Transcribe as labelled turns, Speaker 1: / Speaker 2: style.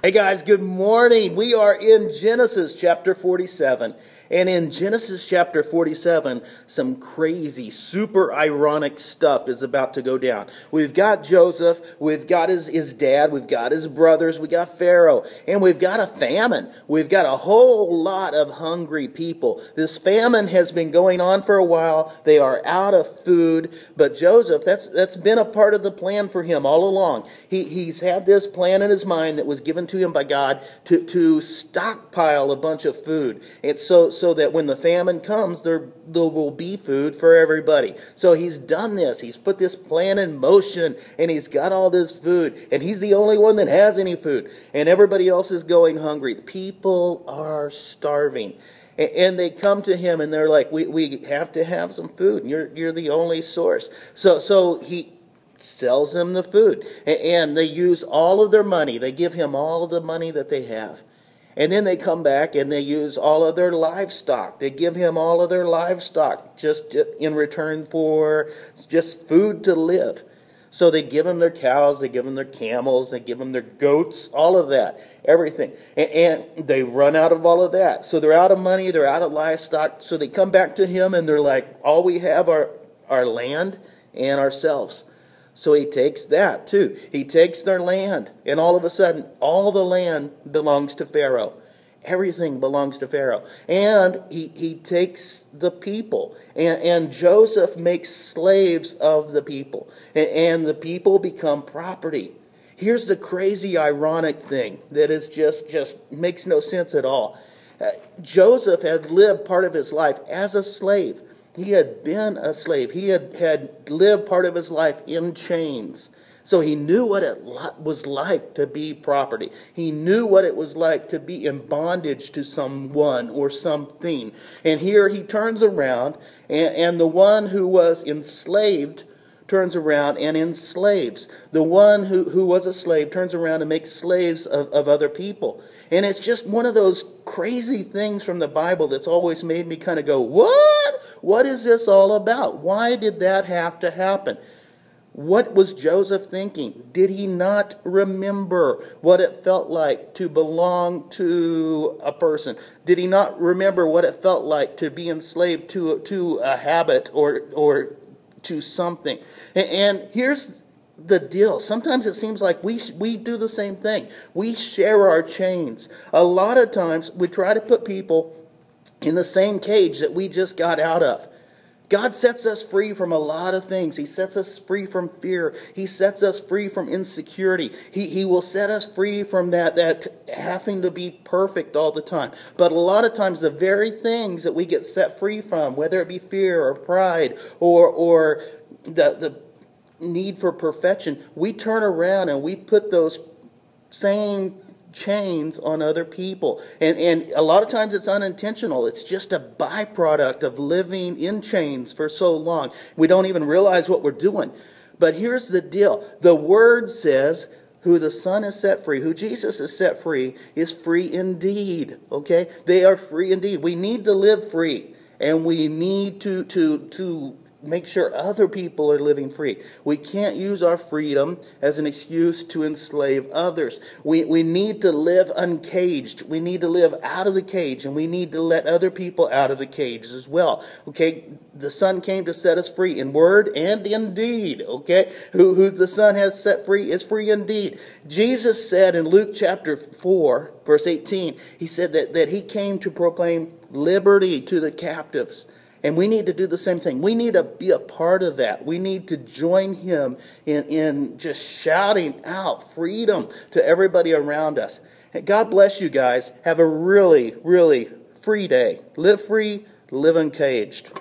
Speaker 1: Hey guys, good morning. We are in Genesis chapter 47. And in Genesis chapter 47, some crazy, super ironic stuff is about to go down. We've got Joseph, we've got his dad, we've got his brothers, we got Pharaoh, and we've got a famine. We've got a whole lot of hungry people. This famine has been going on for a while. They are out of food, but Joseph, that's been a part of the plan for him all along. He's had this plan in his mind that was given to him by God to stockpile a bunch of food. And so that when the famine comes, there will be food for everybody. So he's done this. He's put this plan in motion, and he's got all this food. And he's the only one that has any food. And everybody else is going hungry. People are starving. And they come to him, and they're like, we have to have some food. You're the only source. So he sells them the food. And they use all of their money. They give him all of the money that they have. And then they come back and they use all of their livestock. They give him all of their livestock just in return for just food to live. So they give him their cows, they give him their camels, they give him their goats, all of that, everything. And they run out of all of that. So they're out of money, they're out of livestock. So they come back to him and they're like, all we have are our land and ourselves. So he takes that too. He takes their land, and all of a sudden, all the land belongs to Pharaoh. Everything belongs to Pharaoh. And he takes the people, and Joseph makes slaves of the people, and the people become property. Here's the crazy, ironic thing that is just makes no sense at all. Joseph had lived part of his life as a slave. He had been a slave. He had lived part of his life in chains. So he knew what it was like to be property. He knew what it was like to be in bondage to someone or something. And here he turns around, and the one who was enslaved turns around and enslaves. The one who was a slave turns around and makes slaves of other people. And it's just one of those crazy things from the Bible that's always made me kind of go, what? What is this all about? Why did that have to happen? What was Joseph thinking? Did he not remember what it felt like to belong to a person? Did he not remember what it felt like to be enslaved to a habit or to something? And here's the deal. Sometimes it seems like we do the same thing. We share our chains. A lot of times we try to put people in the same cage that we just got out of. God sets us free from a lot of things. He sets us free from fear. He sets us free from insecurity. He will set us free from that having to be perfect all the time. But a lot of times the very things that we get set free from, whether it be fear or pride or the need for perfection, we turn around and we put those same chains on other people. And a lot of times it's unintentional. It's just a byproduct of living in chains for so long. We don't even realize what we're doing. But here's the deal. The Word says, who the Son has set free, who Jesus has set free, is free indeed. Okay? They are free indeed. We need to live free. And we need to make sure other people are living free. We can't use our freedom as an excuse to enslave others. We need to live uncaged. We need to live out of the cage, and we need to let other people out of the cage as well. Okay, the Son came to set us free in word and in deed. Okay, who the Son has set free is free indeed. Jesus said in Luke chapter 4, verse 18, he said that he came to proclaim liberty to the captives. And we need to do the same thing. We need to be a part of that. We need to join him in just shouting out freedom to everybody around us. And God bless you guys. Have a really, really free day. Live free, live uncaged.